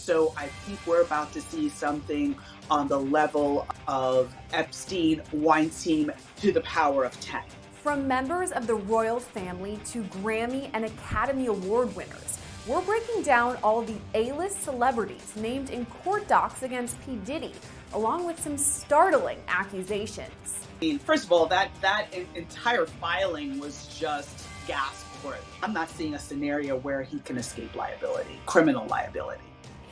So I think we're about to see something on the level of Epstein, Weinstein to the power of 10. From members of the royal family to Grammy and Academy Award winners, we're breaking down all the A-list celebrities named in court docs against P. Diddy, along with some startling accusations. First of all, that entire filing was just gasp-worthy. I'm not seeing a scenario where he can escape liability, criminal liability.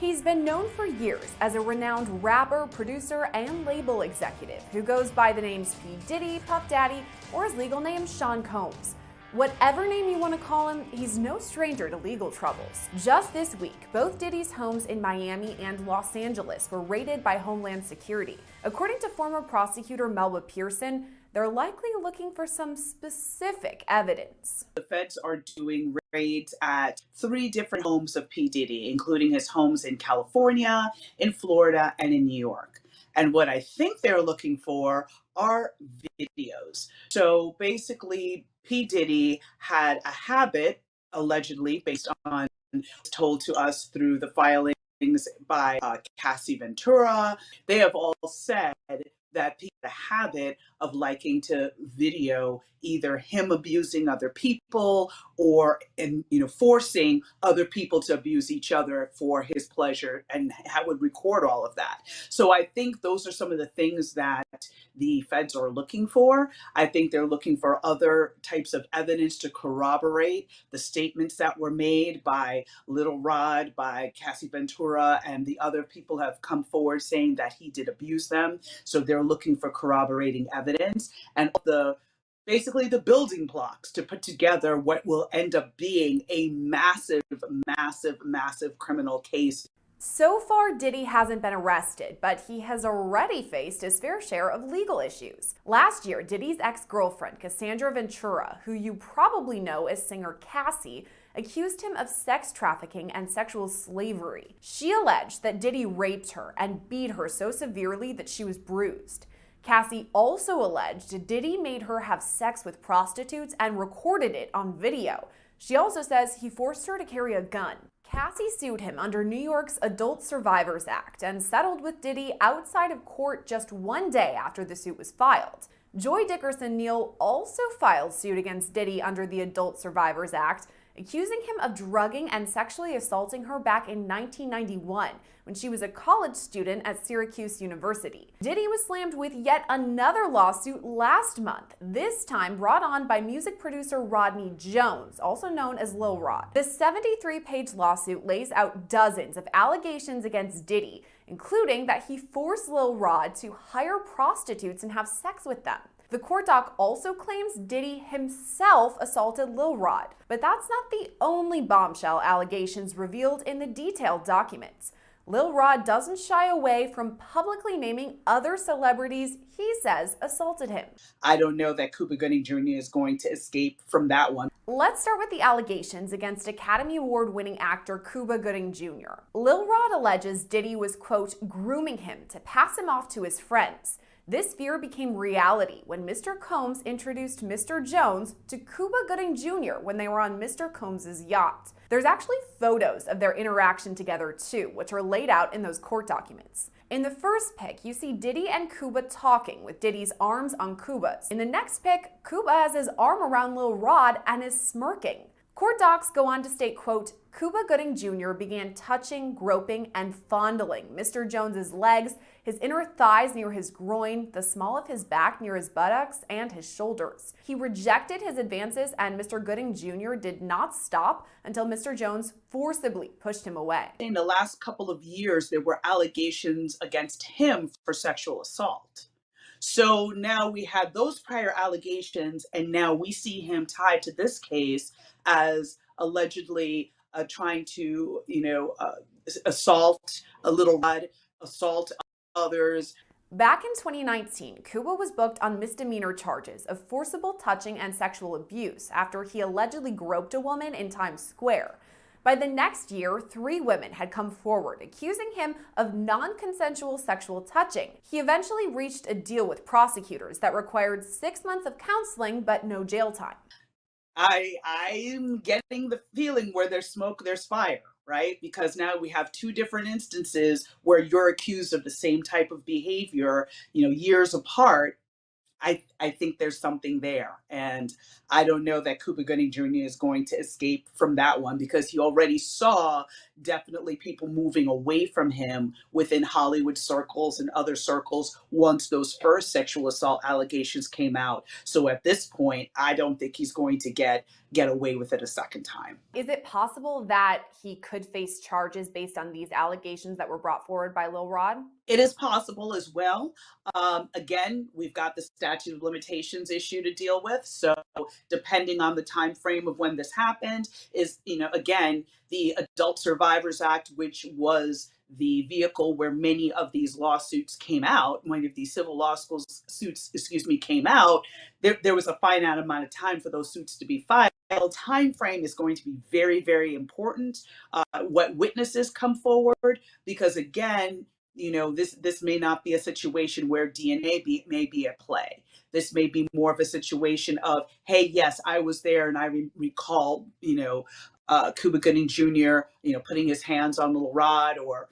He's been known for years as a renowned rapper, producer, and label executive who goes by the names P. Diddy, Puff Daddy, or his legal name, Sean Combs. Whatever name you want to call him, he's no stranger to legal troubles. Just this week, both Diddy's homes in Miami and Los Angeles were raided by Homeland Security. According to former prosecutor Melba Pearson, they're likely looking for some specific evidence. The feds are doing raids at 3 different homes of P. Diddy, including his homes in California, in Florida, and in New York. And what I think they're looking for are videos. So basically, P. Diddy had a habit, allegedly, based on told to us through the filings by Cassie Ventura. They have all said that he had a habit of liking to video either him abusing other people or forcing other people to abuse each other for his pleasure, and would record all of that. So I think those are some of the things that the feds are looking for. I think they're looking for other types of evidence to corroborate the statements that were made by Little Rod, by Cassie Ventura, and the other people have come forward saying that he did abuse them. So they're looking for corroborating evidence and basically the building blocks to put together what will end up being a massive, massive, massive criminal case. So far, Diddy hasn't been arrested, but he has already faced his fair share of legal issues. Last year, Diddy's ex-girlfriend, Cassandra Ventura, who you probably know as singer Cassie, accused him of sex trafficking and sexual slavery. She alleged that Diddy raped her and beat her so severely that she was bruised. Cassie also alleged Diddy made her have sex with prostitutes and recorded it on video. She also says he forced her to carry a gun. Cassie sued him under New York's Adult Survivors Act and settled with Diddy outside of court just one day after the suit was filed. Joy Dickerson-Neal also filed suit against Diddy under the Adult Survivors Act, accusing him of drugging and sexually assaulting her back in 1991 when she was a college student at Syracuse University. Diddy was slammed with yet another lawsuit last month, this time brought on by music producer Rodney Jones, also known as Lil Rod. The 73-page lawsuit lays out dozens of allegations against Diddy, including that he forced Lil Rod to hire prostitutes and have sex with them. The court doc also claims Diddy himself assaulted Lil Rod, but that's not the only bombshell allegations revealed in the detailed documents. Lil Rod doesn't shy away from publicly naming other celebrities he says assaulted him. I don't know that Cuba Gooding Jr. is going to escape from that one. Let's start with the allegations against Academy Award-winning actor Cuba Gooding Jr. Lil Rod alleges Diddy was, quote, grooming him to pass him off to his friends. This fear became reality when Mr. Combs introduced Mr. Jones to Cuba Gooding Jr. when they were on Mr. Combs' yacht. There's actually photos of their interaction together too, which are laid out in those court documents. In the first pic, you see Diddy and Cuba talking with Diddy's arms on Cuba's. In the next pic, Cuba has his arm around Lil Rod and is smirking. Court docs go on to state, quote, Cuba Gooding Jr. began touching, groping, and fondling Mr. Jones's legs, his inner thighs near his groin, the small of his back near his buttocks, and his shoulders. He rejected his advances, and Mr. Gooding Jr. did not stop until Mr. Jones forcibly pushed him away. In the last couple of years, there were allegations against him for sexual assault. So now we had those prior allegations, and now we see him tied to this case as allegedly trying to, assault a Little Rod, assault others. Back in 2019, Cuba was booked on misdemeanor charges of forcible touching and sexual abuse after he allegedly groped a woman in Times Square. By the next year, 3 women had come forward accusing him of non-consensual sexual touching. He eventually reached a deal with prosecutors that required 6 months of counseling but no jail time. I'm getting the feeling where there's smoke, there's fire. right? Because now we have two different instances where you're accused of the same type of behavior, years apart. I think there's something there. And I don't know that Cuba Gooding Jr. is going to escape from that one because he already saw definitely people moving away from him within Hollywood circles and other circles once those first sexual assault allegations came out. So at this point, I don't think he's going to get away with it a second time. Is it possible that he could face charges based on these allegations that were brought forward by Lil Rod? It is possible as well. Again, we've got the statute of limitations issue to deal with. So depending on the time frame of when this happened, is again the Adult Survivors Act, which was the vehicle where many of these lawsuits came out, many of these civil lawsuits, excuse me, came out. There was a finite amount of time for those suits to be filed. Time frame is going to be very, very important. What witnesses come forward, because again, this may not be a situation where may be at play. This may be more of a situation of, hey, yes, I was there and I recall, Cuba Gooding Jr., putting his hands on Little Rod, or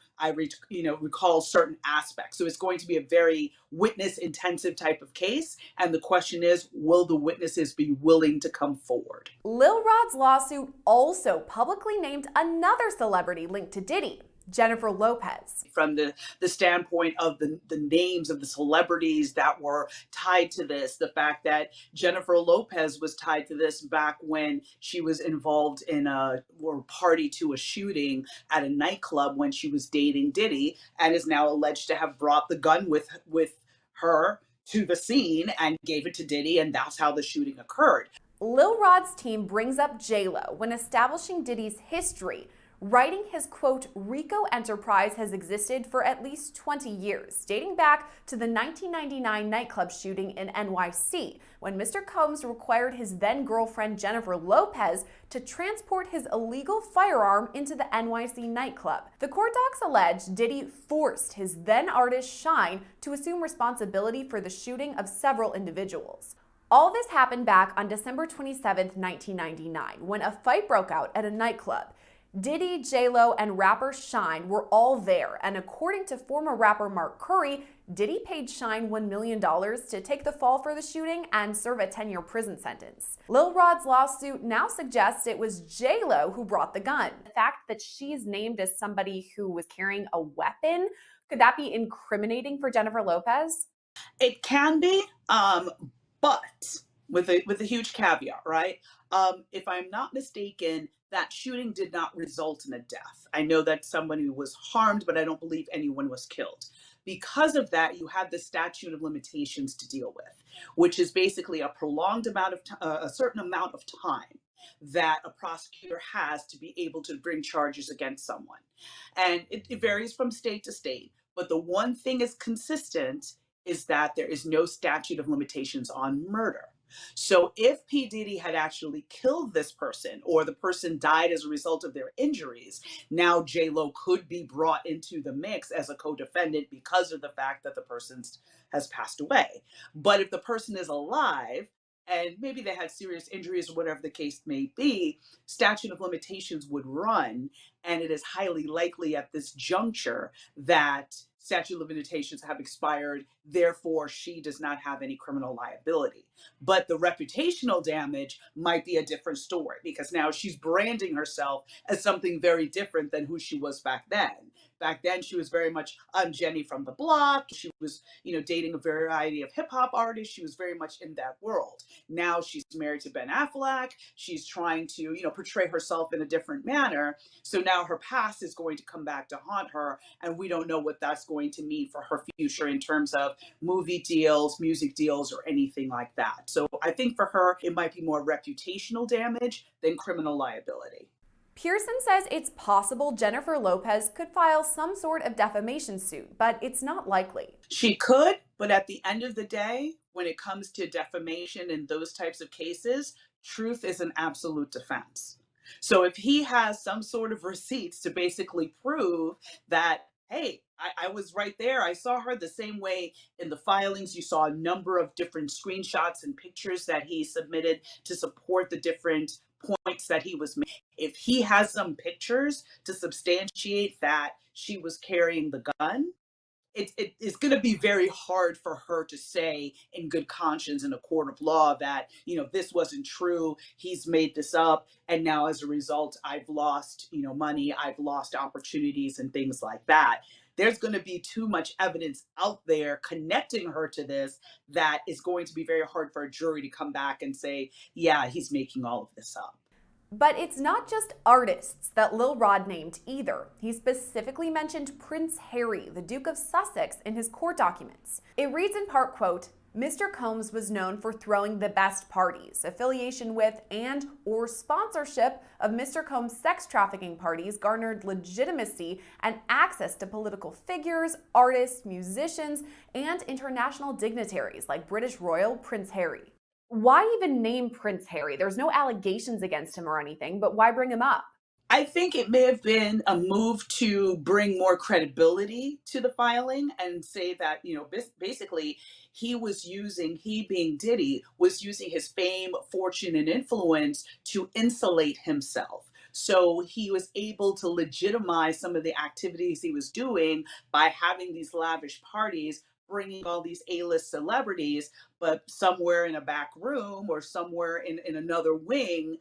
recall certain aspects. So it's going to be a very witness intensive type of case. And the question is, will the witnesses be willing to come forward? Lil Rod's lawsuit also publicly named another celebrity linked to Diddy, Jennifer Lopez. From the standpoint of the names of the celebrities that were tied to this, the fact that Jennifer Lopez was tied to this back when she was involved in or party to a shooting at a nightclub when she was dating Diddy, and is now alleged to have brought the gun with her to the scene and gave it to Diddy, and that's how the shooting occurred. Lil Rod's team brings up J-Lo when establishing Diddy's history, writing his, quote, RICO enterprise has existed for at least 20 years, dating back to the 1999 nightclub shooting in NYC, when Mr. Combs required his then-girlfriend Jennifer Lopez to transport his illegal firearm into the NYC nightclub. The court docs allege Diddy forced his then-artist Shyne to assume responsibility for the shooting of several individuals. All this happened back on December 27, 1999, when a fight broke out at a nightclub. Diddy, J-Lo, and rapper Shyne were all there, and according to former rapper Mark Curry, Diddy paid Shyne $1 million to take the fall for the shooting and serve a 10-year prison sentence. Lil Rod's lawsuit now suggests it was J-Lo who brought the gun. The fact that she's named as somebody who was carrying a weapon, could that be incriminating for Jennifer Lopez? It can be, but with a huge caveat, right? If I'm not mistaken, that shooting did not result in a death. I know that somebody was harmed, but I don't believe anyone was killed. Because of that, you have the statute of limitations to deal with, which is basically a prolonged amount of a certain amount of time that a prosecutor has to be able to bring charges against someone. And it varies from state to state. But the one thing is consistent is that there is no statute of limitations on murder. So if P. Diddy had actually killed this person, or the person died as a result of their injuries, now J-Lo could be brought into the mix as a co-defendant because of the fact that the person has passed away. But if the person is alive, and maybe they had serious injuries or whatever the case may be, statute of limitations would run, and it is highly likely at this juncture that statute of limitations have expired, therefore she does not have any criminal liability. But the reputational damage might be a different story, because now she's branding herself as something very different than who she was back then. Back then, she was very much Jenny from the block. She was, dating a variety of hip hop artists. She was very much in that world. Now she's married to Ben Affleck. She's trying to, portray herself in a different manner. So now her past is going to come back to haunt her, and we don't know what that's going to mean for her future in terms of movie deals, music deals, or anything like that. So I think for her, it might be more reputational damage than criminal liability. Pearson says it's possible Jennifer Lopez could file some sort of defamation suit, but it's not likely. She could, but at the end of the day, when it comes to defamation and those types of cases, truth is an absolute defense. So if he has some sort of receipts to basically prove that, hey, I was right there, I saw her the same way in the filings, you saw a number of different screenshots and pictures that he submitted to support the different points that he was making. If he has some pictures to substantiate that she was carrying the gun, it is going to be very hard for her to say in good conscience in a court of law that, this wasn't true. He's made this up. And now as a result, I've lost, money, I've lost opportunities and things like that. There's going to be too much evidence out there connecting her to this that is going to be very hard for a jury to come back and say, yeah, he's making all of this up. But it's not just artists that Lil Rod named either. He specifically mentioned Prince Harry, the Duke of Sussex, in his court documents. It reads in part, quote, Mr. Combs was known for throwing the best parties. Affiliation with and or sponsorship of Mr. Combs' sex trafficking parties garnered legitimacy and access to political figures, artists, musicians, and international dignitaries like British royal Prince Harry. Why even name Prince Harry? There's no allegations against him or anything, but why bring him up? I think it may have been a move to bring more credibility to the filing and say that, basically he being Diddy, was using his fame, fortune, and influence to insulate himself. So he was able to legitimize some of the activities he was doing by having these lavish parties, bringing all these A-list celebrities, but somewhere in a back room or somewhere in another wing,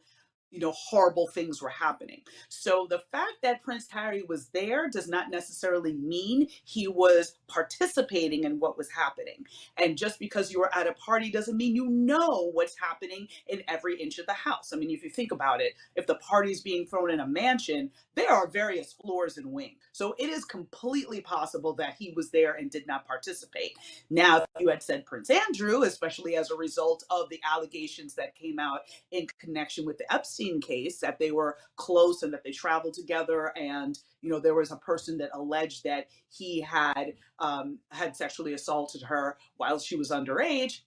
horrible things were happening. So the fact that Prince Harry was there does not necessarily mean he was participating in what was happening. And just because you were at a party doesn't mean you know what's happening in every inch of the house. I mean, if you think about it, if the party's being thrown in a mansion, there are various floors and wings. So it is completely possible that he was there and did not participate. Now, if you had said Prince Andrew, especially as a result of the allegations that came out in connection with the Epstein case, that they were close and that they traveled together, and there was a person that alleged that he had sexually assaulted her while she was underage,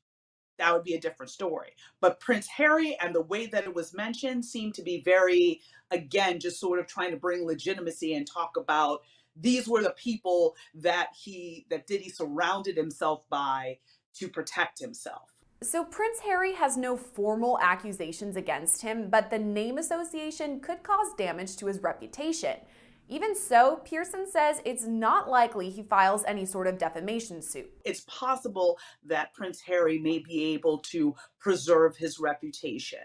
that would be a different story. But Prince Harry and the way that it was mentioned seemed to be very, again, just sort of trying to bring legitimacy and talk about these were the people that Diddy surrounded himself by to protect himself. So Prince Harry has no formal accusations against him, but the name association could cause damage to his reputation. Even so, Pearson says it's not likely he files any sort of defamation suit. It's possible that Prince Harry may be able to preserve his reputation.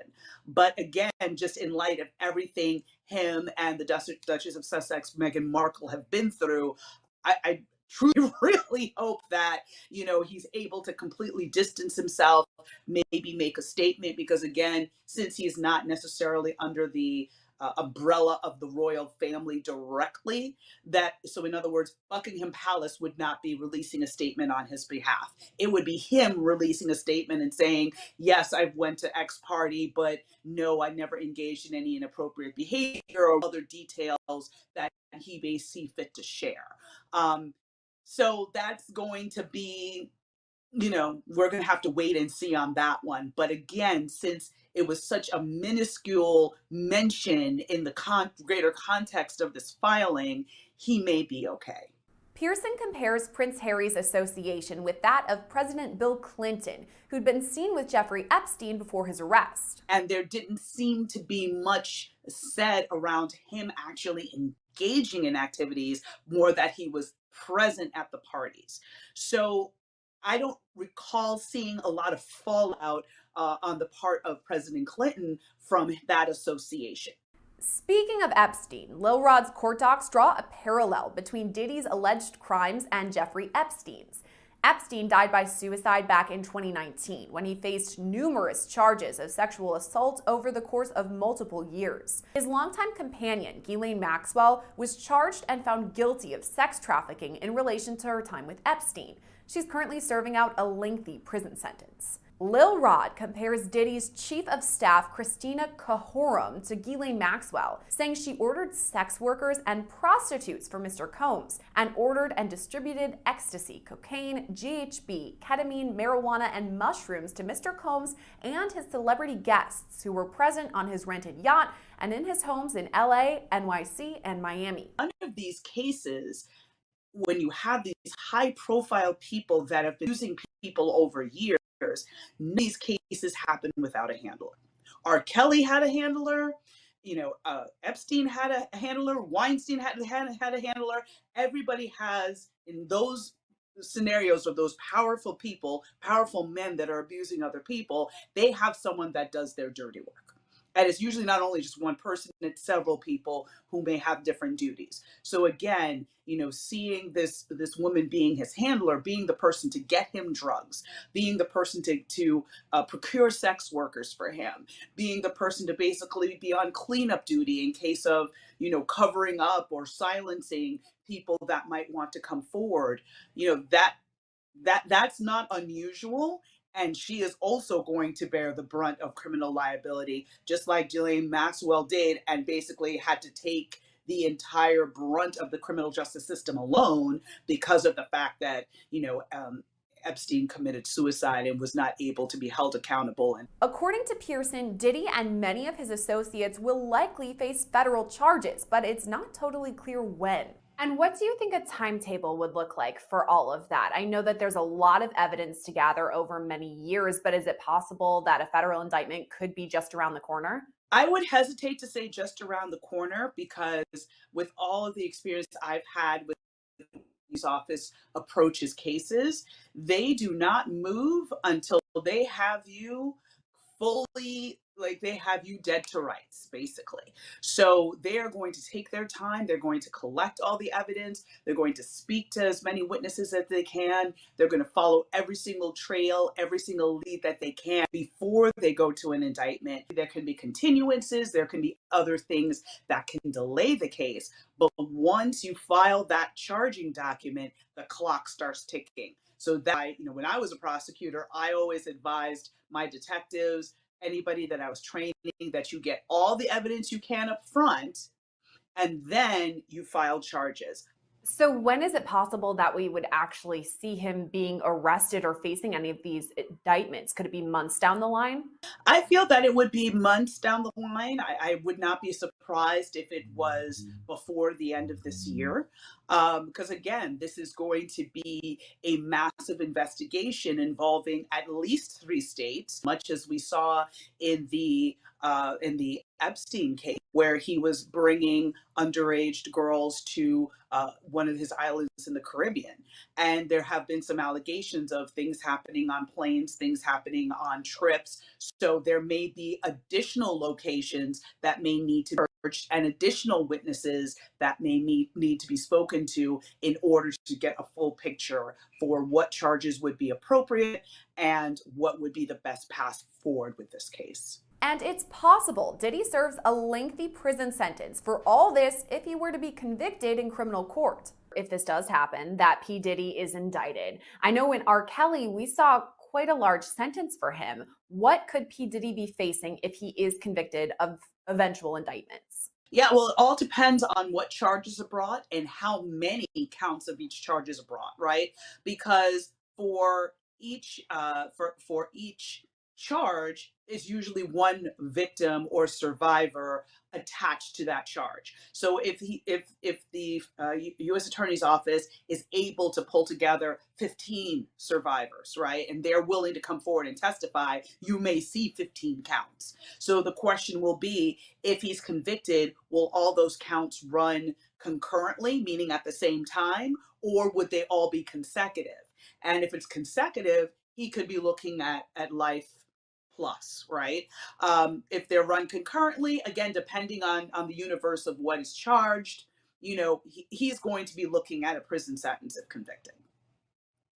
But again, just in light of everything him and the Duchess of Sussex, Meghan Markle, have been through, I truly really hope that he's able to completely distance himself, maybe make a statement, because again, since he's not necessarily under the umbrella of the royal family directly, so in other words, Buckingham Palace would not be releasing a statement on his behalf. It would be him releasing a statement and saying, yes, I went to X party, but no, I never engaged in any inappropriate behavior or other details that he may see fit to share. So that's going to be, we're going to have to wait and see on that one. But again, since it was such a minuscule mention in the greater context of this filing, he may be okay. Pearson compares Prince Harry's association with that of President Bill Clinton, who'd been seen with Jeffrey Epstein before his arrest. And there didn't seem to be much said around him actually engaging in activities, more that he was present at the parties. So I don't recall seeing a lot of fallout on the part of President Clinton from that association. Speaking of Epstein, Lil Rod's court docs draw a parallel between Diddy's alleged crimes and Jeffrey Epstein's. Epstein died by suicide back in 2019 when he faced numerous charges of sexual assault over the course of multiple years. His longtime companion, Ghislaine Maxwell, was charged and found guilty of sex trafficking in relation to her time with Epstein. She's currently serving out a lengthy prison sentence. Lil Rod compares Diddy's chief of staff, Christina Cahorum, to Ghislaine Maxwell, saying she ordered sex workers and prostitutes for Mr. Combs and ordered and distributed ecstasy, cocaine, GHB, ketamine, marijuana, and mushrooms to Mr. Combs and his celebrity guests who were present on his rented yacht and in his homes in LA, NYC, and Miami. None of these cases, when you have these high-profile people that have been using people over years, none of these cases happen without a handler. R. Kelly had a handler. Epstein had a handler. Weinstein had a handler. Everybody has in those scenarios of those powerful people, powerful men that are abusing other people. They have someone that does their dirty work. And it's usually not only just one person, it's several people who may have different duties. So again, seeing this woman being his handler, being the person to get him drugs, being the person to procure sex workers for him, being the person to basically be on cleanup duty in case of covering up or silencing people that might want to come forward. That's not unusual, and she is also going to bear the brunt of criminal liability, just like Ghislaine Maxwell did, and basically had to take the entire brunt of the criminal justice system alone because of the fact that Epstein committed suicide and was not able to be held accountable. And according to Pearson, Diddy and many of his associates will likely face federal charges, but it's not totally clear when. And what do you think a timetable would look like for all of that? I know that there's a lot of evidence to gather over many years, but is it possible that a federal indictment could be just around the corner? I would hesitate to say just around the corner because with all of the experience I've had with these office approaches cases, they do not move until they have you fully, like they have you dead to rights, basically. So they are going to take their time. They're going to collect all the evidence. They're going to speak to as many witnesses as they can. They're going to follow every single trail, every single lead that they can before they go to an indictment. There can be continuances. There can be other things that can delay the case. But once you file that charging document, the clock starts ticking. So that, when I was a prosecutor, I always advised my detectives, anybody that I was training, that you get all the evidence you can up front and then you file charges. So when is it possible that we would actually see him being arrested or facing any of these indictments? Could it be months down the line? I feel that it would be months down the line. I would not be surprised if it was before the end of this year. Because again, this is going to be a massive investigation involving at least 3 states, much as we saw in the Epstein case, where he was bringing underage girls to one of his islands in the Caribbean. And there have been some allegations of things happening on planes, things happening on trips. So there may be additional locations that may need to be searched and additional witnesses that may need to be spoken to in order to get a full picture for what charges would be appropriate and what would be the best path forward with this case. And it's possible Diddy serves a lengthy prison sentence for all this if he were to be convicted in criminal court. If this does happen, that P. Diddy is indicted. I know in R. Kelly, we saw quite a large sentence for him. What could P. Diddy be facing if he is convicted of eventual indictments? Yeah, well, it all depends on what charges are brought and how many counts of each charges are brought, right? Because for each charge is usually one victim or survivor attached to that charge. So if the U.S. Attorney's Office is able to pull together 15 survivors, right, and they're willing to come forward and testify, you may see 15 counts. So the question will be, if he's convicted, will all those counts run concurrently, meaning at the same time, or would they all be consecutive? And if it's consecutive, he could be looking at life plus, right? If they're run concurrently, again, depending on the universe of what is charged, he's going to be looking at a prison sentence if convicted.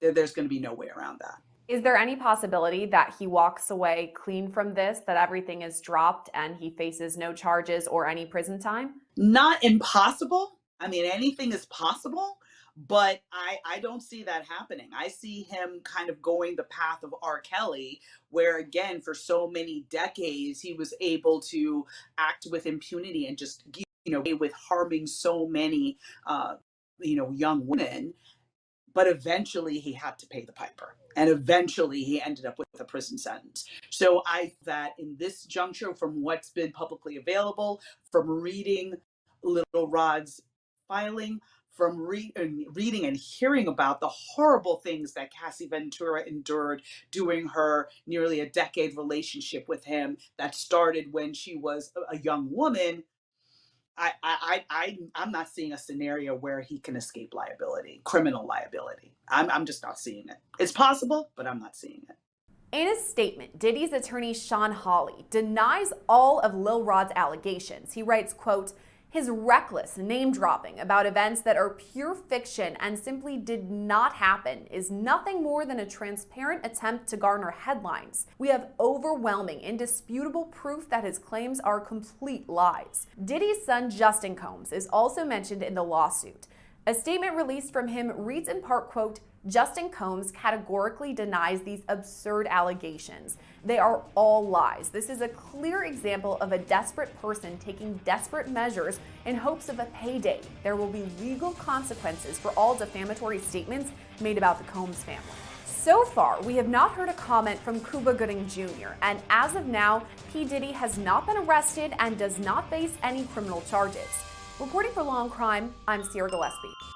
There's going to be no way around that. Is there any possibility that he walks away clean from this, that everything is dropped and he faces no charges or any prison time? Not impossible. I mean, anything is possible, but I don't see that happening. I see him kind of going the path of R. Kelly, where again, for so many decades, he was able to act with impunity and just, with harming so many, young women. But eventually he had to pay the piper. And eventually he ended up with a prison sentence. So that in this juncture, from what's been publicly available, from reading Little Rod's filing, from reading and hearing about the horrible things that Cassie Ventura endured during her nearly a decade relationship with him that started when she was a young woman. I'm not seeing a scenario where he can escape liability, criminal liability. I'm just not seeing it. It's possible, but I'm not seeing it. In a statement, Diddy's attorney Sean Hawley denies all of Lil Rod's allegations. He writes, quote, his reckless name dropping about events that are pure fiction and simply did not happen is nothing more than a transparent attempt to garner headlines. We have overwhelming, indisputable proof that his claims are complete lies. Diddy's son Justin Combs is also mentioned in the lawsuit. A statement released from him reads in part, quote, Justin Combs categorically denies these absurd allegations. They are all lies. This is a clear example of a desperate person taking desperate measures in hopes of a payday. There will be legal consequences for all defamatory statements made about the Combs family. So far, we have not heard a comment from Cuba Gooding Jr., and as of now, P. Diddy has not been arrested and does not face any criminal charges. Reporting for Law and Crime, I'm Sierra Gillespie.